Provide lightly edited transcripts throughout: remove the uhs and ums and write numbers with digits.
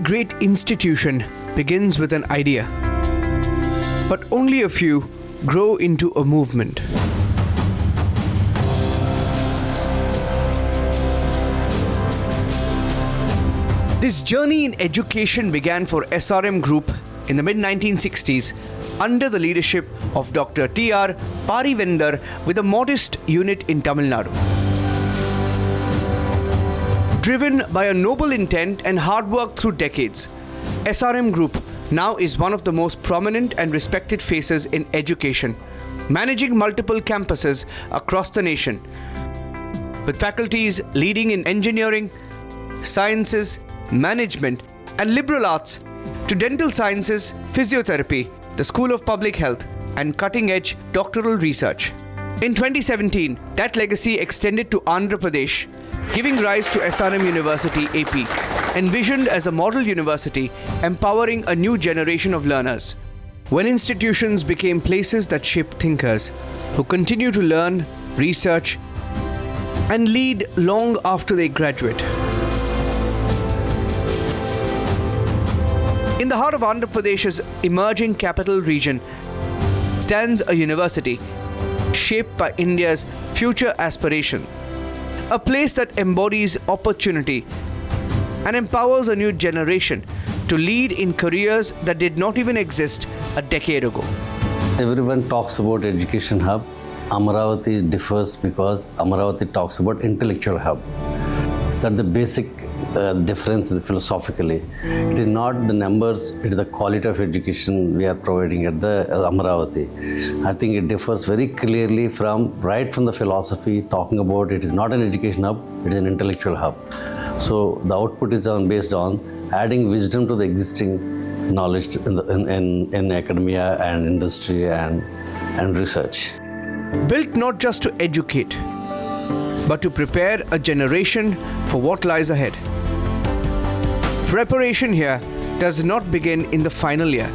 great institution begins with an idea, but only a few grow into a movement. This journey in education began for SRM Group in the mid-1960s under the leadership of Dr. T.R. Parivendar with a modest unit in Tamil Nadu. Driven by a noble intent and hard work through decades, SRM Group now is one of the most prominent and respected faces in education, managing multiple campuses across the nation, with faculties leading in engineering, sciences, management, and liberal arts to dental sciences, physiotherapy, the School of Public Health, and cutting-edge doctoral research. In 2017, that legacy extended to Andhra Pradesh, giving rise to SRM University-AP, envisioned as a model university empowering a new generation of learners. When institutions became places that shape thinkers who continue to learn, research, and lead long after they graduate. In the heart of Andhra Pradesh's emerging capital region stands a university shaped by India's future aspiration, a place that embodies opportunity and empowers a new generation to lead in careers that did not even exist a decade ago. Everyone talks about education hub. Amaravati differs because Amaravati talks about intellectual hub. That's the basic difference philosophically. It is not the numbers, it is the quality of education we are providing at the Amaravati. I think it differs very clearly right from the philosophy, talking about it is not an education hub, it is an intellectual hub. So the output is based on adding wisdom to the existing knowledge in academia and industry and research. Built not just to educate, but to prepare a generation for what lies ahead. Preparation here does not begin in the final year.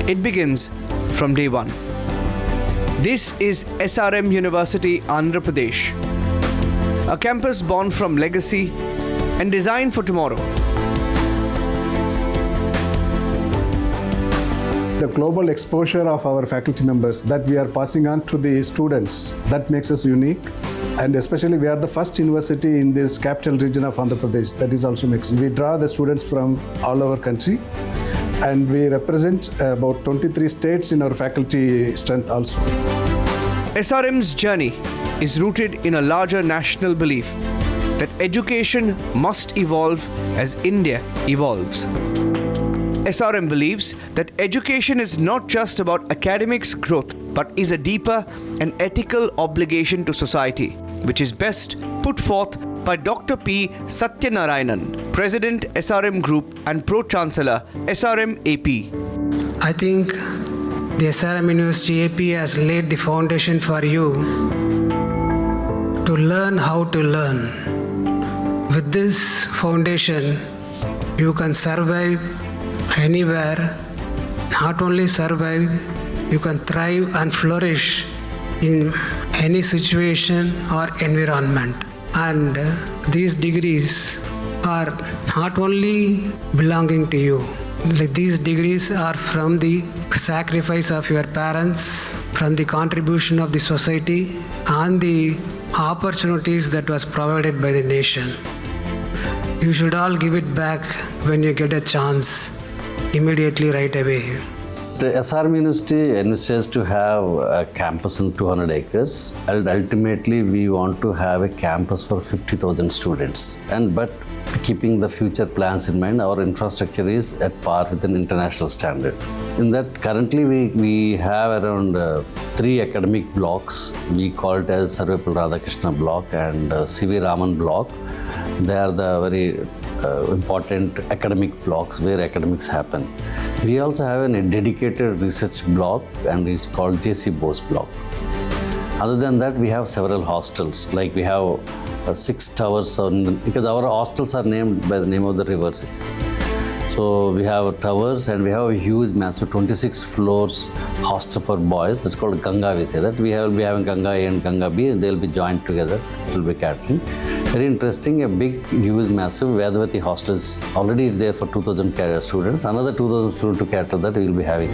It begins from day one. This is SRM University, Andhra Pradesh, a campus born from legacy and designed for tomorrow. The global exposure of our faculty members that we are passing on to the students, that makes us unique. And especially we are the first university in this capital region of Andhra Pradesh. That is also makes. We draw the students from all over country, and we represent about 23 states in our faculty strength also. SRM's journey is rooted in a larger national belief that education must evolve as India evolves. SRM believes that education is not just about academics growth, but is a deeper and ethical obligation to society, which is best put forth by Dr. P. Satyanarayanan, President SRM Group and Pro-Chancellor SRM-AP. I think the SRM University-AP has laid the foundation for you to learn how to learn. With this foundation, you can survive anywhere. Not only survive, you can thrive and flourish in any situation or environment. And these degrees are not only belonging to you. These degrees are from the sacrifice of your parents, from the contribution of the society, and the opportunities that was provided by the nation. You should all give it back when you get a chance, immediately, right away. The SRM University envisages to have a campus in 200 acres, and ultimately we want to have a campus for 50,000 students. But keeping the future plans in mind, our infrastructure is at par with an international standard. In that, currently we have around 3 academic blocks. We call it as Sarvepalli Radhakrishna block and C.V. Raman block. They are the very important academic blocks where academics happen. We also have a dedicated research block, and it's called J.C. Bose block. Other than that, we have several hostels, like we have 6 towers, because our hostels are named by the name of the rivers. So we have towers and we have a huge, massive 26 floors hostel for boys. It's called Ganga, we say that. We will be having Ganga A and Ganga B, and they'll be joined together. It will be catering. Very interesting, a big, huge, massive Vedavati hostel is already there for 2,000 students. Another 2,000 students to cater that we will be having.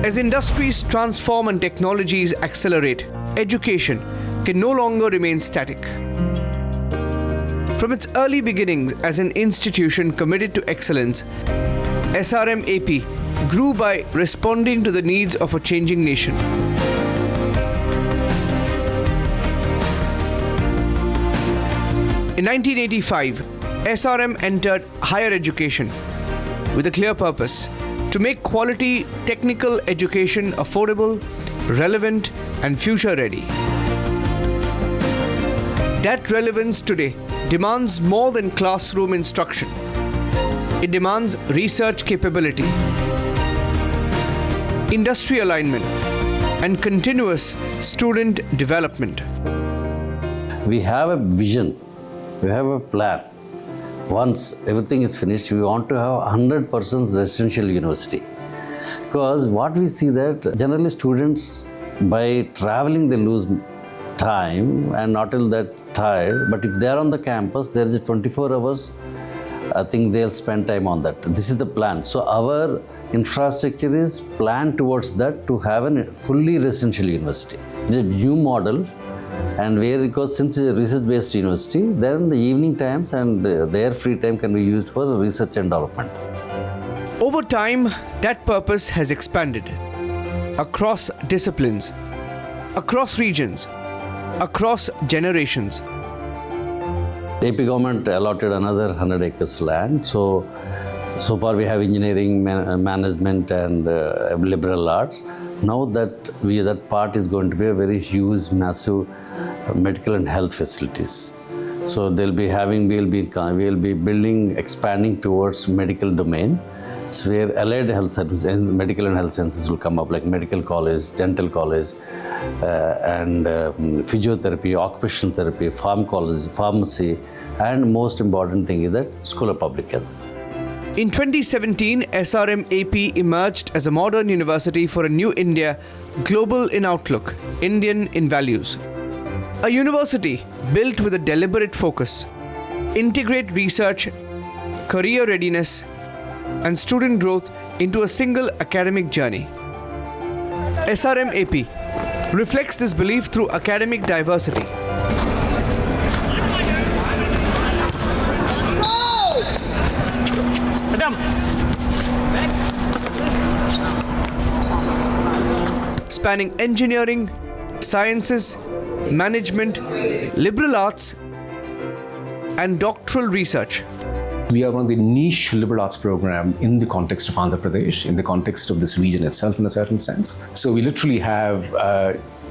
As industries transform and technologies accelerate, education can no longer remain static. From its early beginnings as an institution committed to excellence, SRM-AP grew by responding to the needs of a changing nation. In 1985, SRM entered higher education with a clear purpose: to make quality technical education affordable, relevant, and future-ready. That relevance today demands more than classroom instruction. It demands research capability, industry alignment, and continuous student development. We have a vision, we have a plan. Once everything is finished, we want to have 100% residential university. Because what we see that generally students, by traveling, they lose time and not till that tired. But if they are on the campus, there is a 24 hours, I think they'll spend time on that. This is the plan. So our infrastructure is planned towards that, to have a fully residential university. It's a new model. And where, because since it's a research-based university, then the evening times and their free time can be used for research and development. Over time, that purpose has expanded across disciplines, across regions, across generations. AP government allotted another 100 acres land. So far we have engineering, management and liberal arts. Now that part is going to be a very huge, massive medical and health facilities. So we'll be building, expanding towards medical domain. So where allied health services, medical and health sciences will come up, like medical college, dental college, and physiotherapy, occupational therapy, pharmacy, and most important thing is that School of Public Health. In 2017, SRM-AP emerged as a modern university for a new India, global in outlook, Indian in values. A university built with a deliberate focus, integrate research, career readiness, and student growth into a single academic journey. SRM-AP reflects this belief through academic diversity, spanning engineering, sciences, management, liberal arts, and doctoral research. We are one of the niche liberal arts program in the context of Andhra Pradesh, in the context of this region itself in a certain sense. So we literally have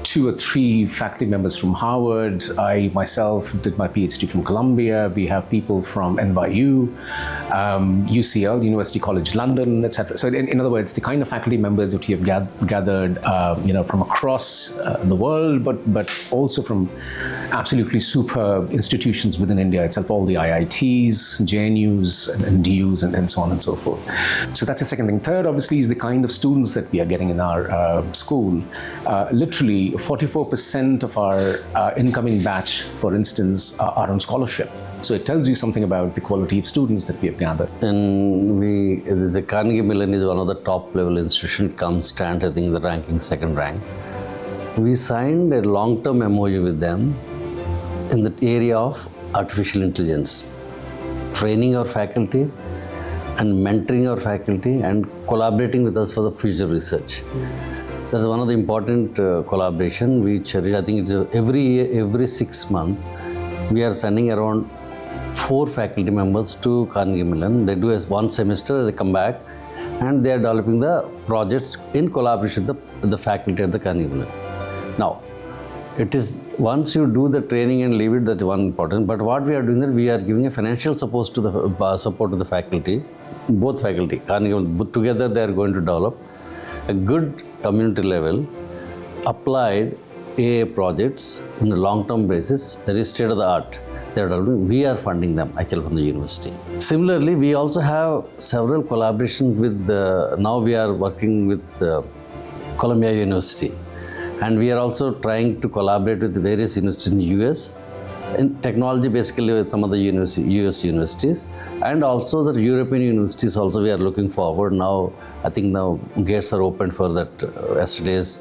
2 or 3 faculty members from Harvard. I myself did my PhD from Columbia. We have people from NYU, UCL, University College London, etc. So in other words, the kind of faculty members that we have gathered, from across the world, but also from absolutely superb institutions within India itself, all the IITs, JNUs, and DUs, and so on and so forth. So that's the second thing. Third, obviously, is the kind of students that we are getting in our school. Literally, 44% of our incoming batch, for instance, are on scholarship. So it tells you something about the quality of students that we have gathered. And the Carnegie Mellon is one of the top level institutions, constant, I think the ranking, second rank. We signed a long-term MOU with them in the area of artificial intelligence, training our faculty and mentoring our faculty and collaborating with us for the future research. That's one of the important collaboration we cherish. I think it's every year, every 6 months, we are sending around 4 faculty members to Carnegie Mellon. They do one semester, they come back, and they are developing the projects in collaboration with the faculty at the Carnegie Mellon. Now, it is once you do the training and leave it, that's one important. But what we are doing is we are giving a financial support to the faculty, both faculty, Carnegie Mellon, together they are going to develop a good community level applied AI projects in a long-term basis, that is state of the art. We are funding them actually from the university. Similarly, we also have several collaborations with now we are working with Columbia University, and we are also trying to collaborate with various universities in the US in technology, basically with some of the US universities, and also the European universities also we are looking forward. Now I think now gates are open for that yesterday's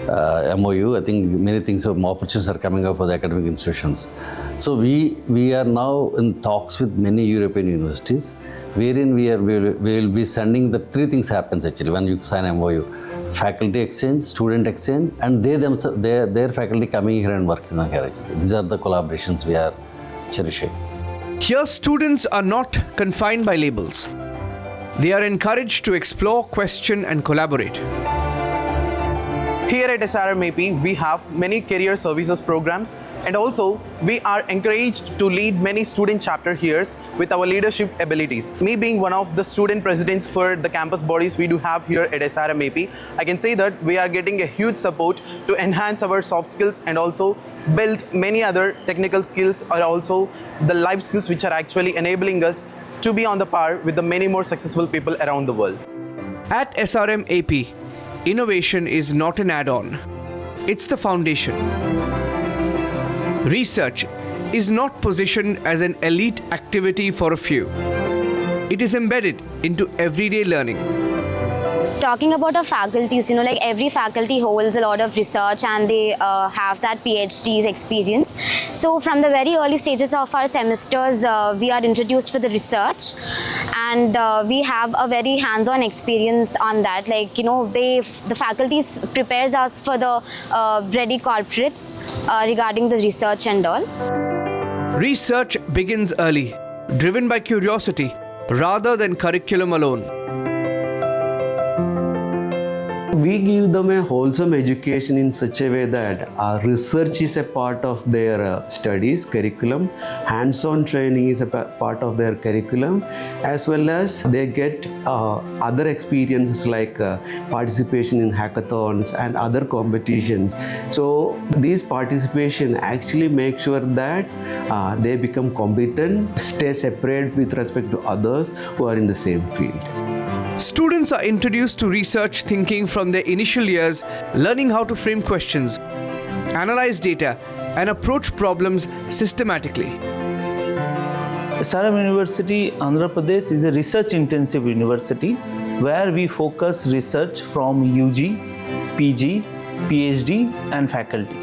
MOU. I think many things, opportunities are coming up for the academic institutions. So we are now in talks with many European universities, wherein we will be sending the three things happens actually when you sign MOU: faculty exchange, student exchange, and they themselves, their faculty coming here and working on here actually. These are the collaborations we are cherishing. Here, students are not confined by labels. They are encouraged to explore, question, and collaborate. Here at SRM-AP, we have many career services programs, and also we are encouraged to lead many student chapter here with our leadership abilities. Me being one of the student presidents for the campus bodies we do have here at SRM-AP, I can say that we are getting a huge support to enhance our soft skills and also build many other technical skills, or also the life skills which are actually enabling us to be on the par with the many more successful people around the world. At SRM-AP, innovation is not an add-on, it's the foundation. Research is not positioned as an elite activity for a few. It is embedded into everyday learning. Talking about our faculties, like every faculty holds a lot of research and they have that PhD's experience. So from the very early stages of our semesters, we are introduced for the research, and we have a very hands-on experience on that. The faculty prepares us for the ready corporates regarding the research and all. Research begins early, driven by curiosity rather than curriculum alone. We give them a wholesome education in such a way that research is a part of their studies, curriculum, hands-on training is a part of their curriculum, as well as they get other experiences like participation in hackathons and other competitions. So these participation actually make sure that they become competent, stay separate with respect to others who are in the same field. Students are introduced to research thinking from their initial years, learning how to frame questions, analyze data, and approach problems systematically. SRM University, Andhra Pradesh is a research-intensive university where we focus research from UG, PG, PhD, and faculty.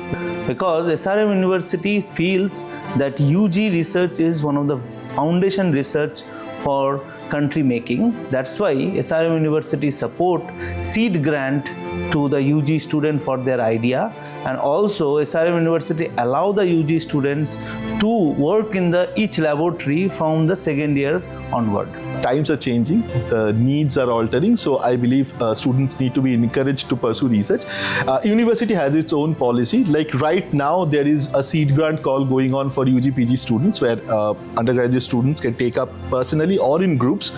Because SRM University feels that UG research is one of the foundation research for country making. That's why SRM University support seed grant to the UG student for their idea, and also SRM University allow the UG students to work in each laboratory from the second year onward. Times are changing, the needs are altering, so I believe students need to be encouraged to pursue research. University has its own policy. Like right now, there is a seed grant call going on for UG PG students, where undergraduate students can take up personally or in groups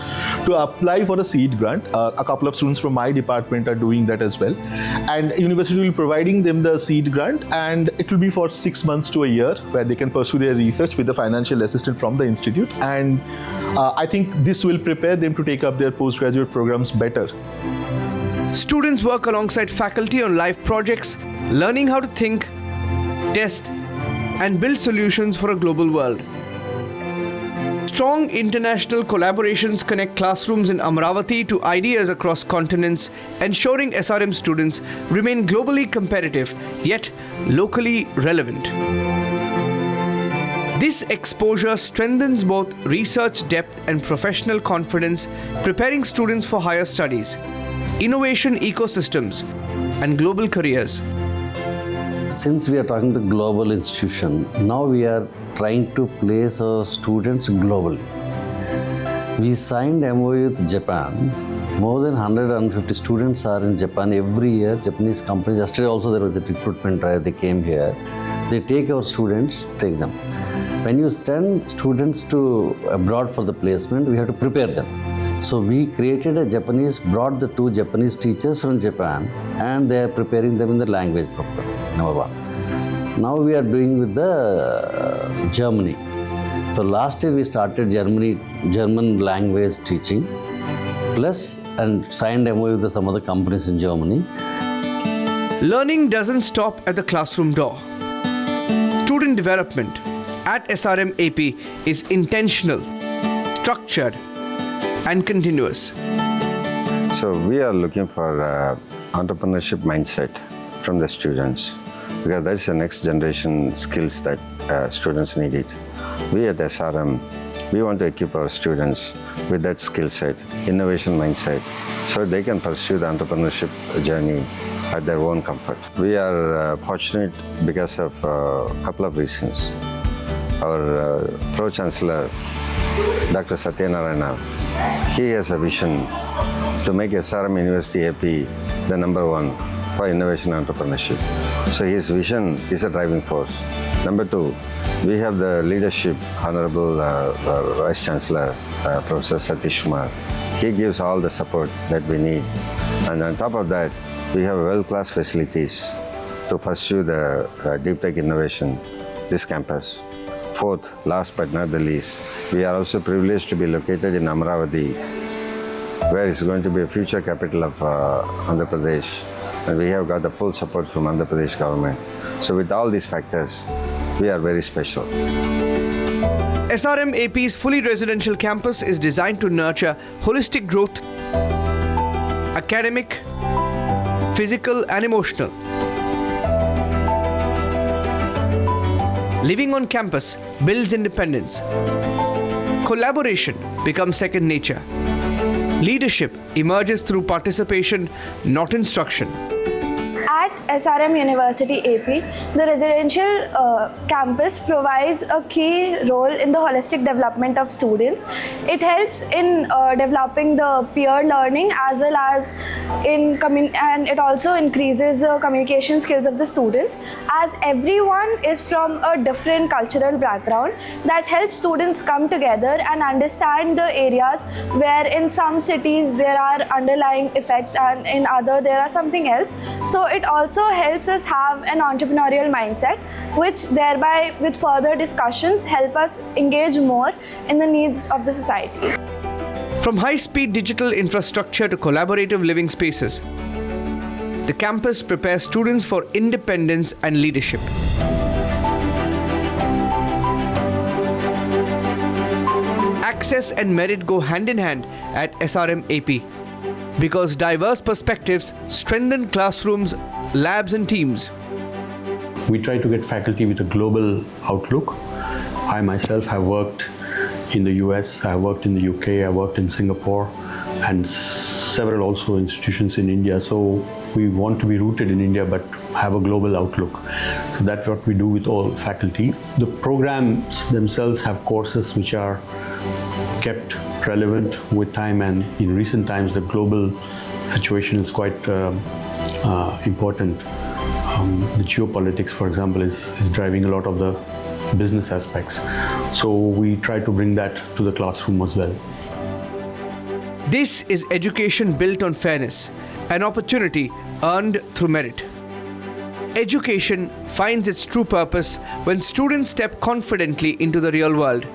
to apply for a seed grant. A couple of students from my department are doing that as well. And university will be providing them the seed grant, and it will be for 6 months to a year, where they can pursue their research with a financial assistance from the institute. And I think this will prepare them to take up their postgraduate programs better. Students work alongside faculty on live projects, learning how to think, test, and build solutions for a global world. Strong international collaborations connect classrooms in Amravati to ideas across continents, ensuring SRM students remain globally competitive yet locally relevant. This exposure strengthens both research depth and professional confidence, preparing students for higher studies, innovation ecosystems, and global careers. Since we are talking to global institution, now we are trying to place our students globally. We signed MOU with Japan. More than 150 students are in Japan every year. Japanese companies, yesterday also there was a recruitment drive, they came here. They take our students, take them. When you send students to abroad for the placement, we have to prepare them. So we created brought the 2 Japanese teachers from Japan, and they are preparing them in the language program, number 1. Now we are doing with the Germany. So last year we started German language teaching, plus and signed MOU with some other companies in Germany. Learning doesn't stop at the classroom door. Student development at SRM-AP is intentional, structured, and continuous. So we are looking for entrepreneurship mindset from the students, because that's the next generation skills that students need it. We at SRM, we want to equip our students with that skill set, innovation mindset, so they can pursue the entrepreneurship journey at their own comfort. We are fortunate because of a couple of reasons. Our Pro-Chancellor, Dr. Satyanarayana, he has a vision to make SRM University-AP the #1 for innovation and entrepreneurship. So his vision is a driving force. Number 2, we have the leadership, Honorable Vice Chancellor, Professor Satish Kumar. He gives all the support that we need. And on top of that, we have world-class facilities to pursue the deep tech innovation, this campus. 4th, last but not the least, we are also privileged to be located in Amravati, where it's going to be a future capital of Andhra Pradesh. And we have got the full support from Andhra Pradesh government. So with all these factors, we are very special. SRM-AP's fully residential campus is designed to nurture holistic growth, academic, physical and emotional. Living on campus builds independence. Collaboration becomes second nature. Leadership emerges through participation, not instruction. At SRM University-AP, the residential campus provides a key role in the holistic development of students. It helps in developing the peer learning as well as and it also increases the communication skills of the students, as everyone is from a different cultural background. That helps students come together and understand the areas where in some cities there are underlying effects and in other there are something else. So it also helps us have an entrepreneurial mindset, which thereby with further discussions help us engage more in the needs of the society. From high-speed digital infrastructure to collaborative living spaces, the campus prepares students for independence and leadership. Access and merit go hand in hand at SRM-AP because diverse perspectives strengthen classrooms, labs and teams. We try to get faculty with a global outlook. I myself have worked in the US, I worked in the UK, I worked in Singapore, and several also institutions in India. So we want to be rooted in India but have a global outlook. So that's what we do with all faculty. The programs themselves have courses which are kept relevant with time, and in recent times the global situation is quite important. The geopolitics, for example, is driving a lot of the business aspects. So we try to bring that to the classroom as well. This is education built on fairness, an opportunity earned through merit. Education finds its true purpose when students step confidently into the real world.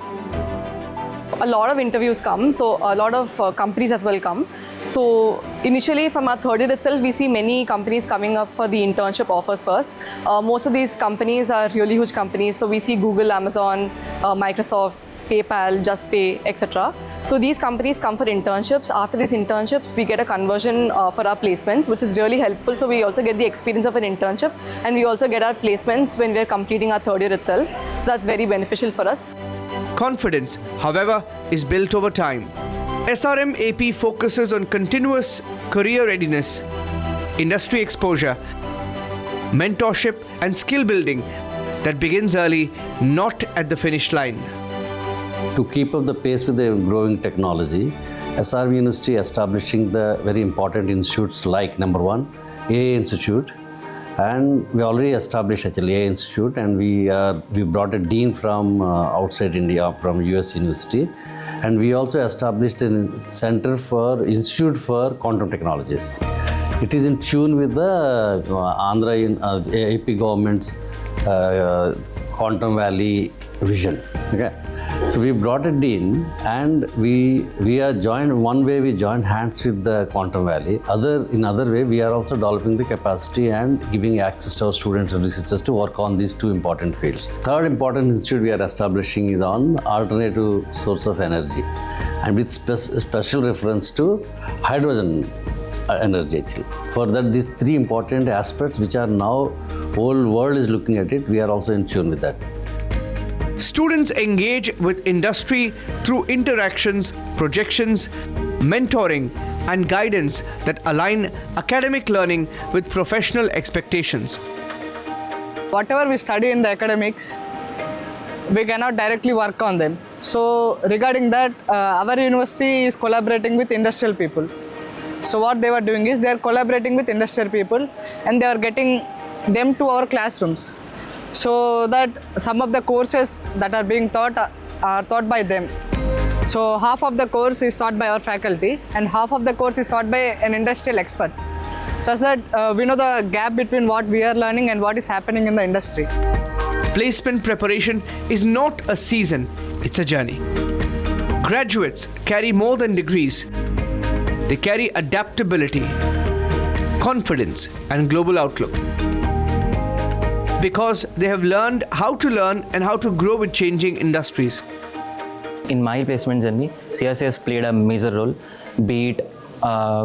A lot of interviews come, so a lot of companies as well come. So initially from our third year itself, we see many companies coming up for the internship offers first. Most of these companies are really huge companies. So we see Google, Amazon, Microsoft, PayPal, JustPay, etc. So these companies come for internships. After these internships, we get a conversion for our placements, which is really helpful. So we also get the experience of an internship, and we also get our placements when we are completing our third year itself. So that's very beneficial for us. Confidence, however, is built over time. SRM-AP focuses on continuous career readiness, industry exposure, mentorship and skill building that begins early, not at the finish line. To keep up the pace with the growing technology, SRM University establishing the very important institutes like #1, AA Institute, and we already established actually AA Institute, and we brought a dean from outside India, from US University, and we also established a institute for quantum technologies. It is in tune with the Andhra AP government's Quantum Valley vision. Okay, so we brought it in, and we are joined. One way we joined hands with the Quantum Valley. In other way, we are also developing the capacity and giving access to our students and researchers to work on these two important fields. Third important institute we are establishing is on alternative source of energy, and with special reference to hydrogen energy actually. For that, these three important aspects which are now whole world is looking at it, we are also in tune with that. Students engage with industry through interactions, projections, mentoring, and guidance that align academic learning with professional expectations. Whatever we study in the academics, we cannot directly work on them. So regarding that, our university is collaborating with industrial people. So what they were doing is they are collaborating with industrial people, and they are getting them to our classrooms, so that some of the courses that are being taught are taught by them. So half of the course is taught by our faculty, and half of the course is taught by an industrial expert, such that we know the gap between what we are learning and what is happening in the industry. Placement preparation is not a season, it's a journey. Graduates carry more than degrees. They carry adaptability, confidence, and global outlook. Because they have learned how to learn and how to grow with changing industries. In my placement journey, CRC has played a major role, be it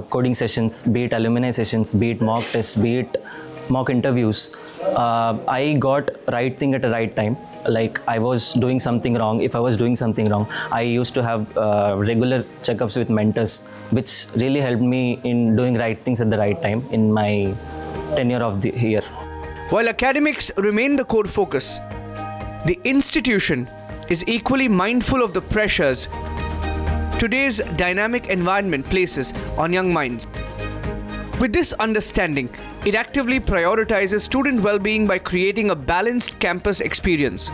coding sessions, be it alumni sessions, be it mock tests, be it mock interviews. I got right thing at the right time. Like I was doing something wrong. If I was doing something wrong, I used to have regular checkups with mentors, which really helped me in doing right things at the right time in my tenure of the year. While academics remain the core focus, the institution is equally mindful of the pressures today's dynamic environment places on young minds. With this understanding, it actively prioritizes student well-being by creating a balanced campus experience.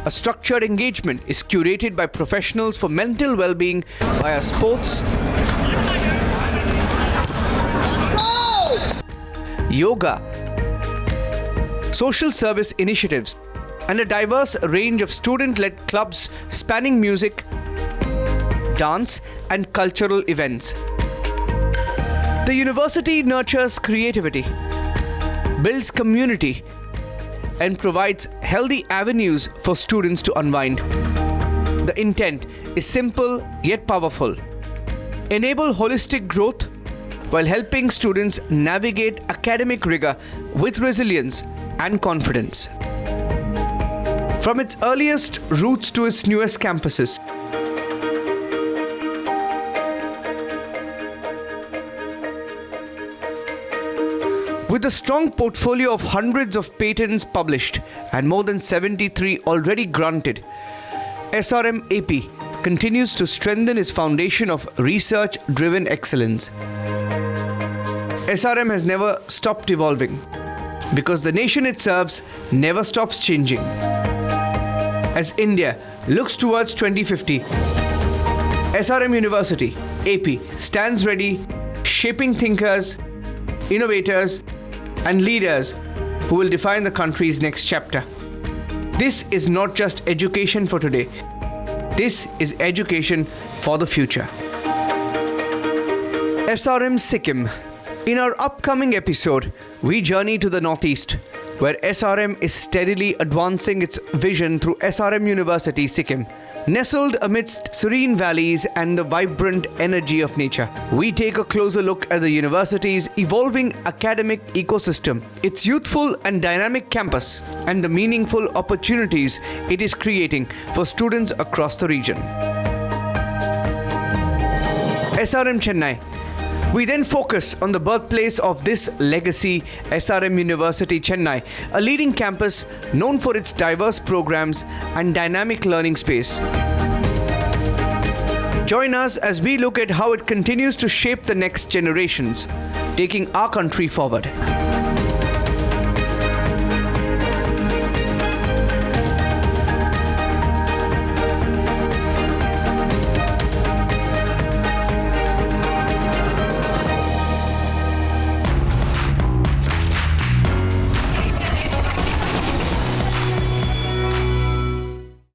A structured engagement is curated by professionals for mental well-being via sports, yoga, social service initiatives, and a diverse range of student-led clubs spanning music, dance, and cultural events. The university nurtures creativity, builds community, and provides healthy avenues for students to unwind. The intent is simple yet powerful. Enable holistic growth while helping students navigate academic rigor with resilience and confidence. From its earliest roots to its newest campuses, with a strong portfolio of hundreds of patents published and more than 73 already granted, SRM-AP continues to strengthen its foundation of research-driven excellence. SRM has never stopped evolving because the nation it serves never stops changing. As India looks towards 2050, SRM University-AP stands ready, shaping thinkers, innovators, and leaders who will define the country's next chapter. This is not just education for today. This is education for the future. SRM Sikkim. In our upcoming episode, we journey to the Northeast, where SRM is steadily advancing its vision through SRM University Sikkim. Nestled amidst serene valleys and the vibrant energy of nature, we take a closer look at the university's evolving academic ecosystem, its youthful and dynamic campus, and the meaningful opportunities it is creating for students across the region. SRM Chennai. We then focus on the birthplace of this legacy, SRM University Chennai, a leading campus known for its diverse programs and dynamic learning space. Join us as we look at how it continues to shape the next generations, taking our country forward.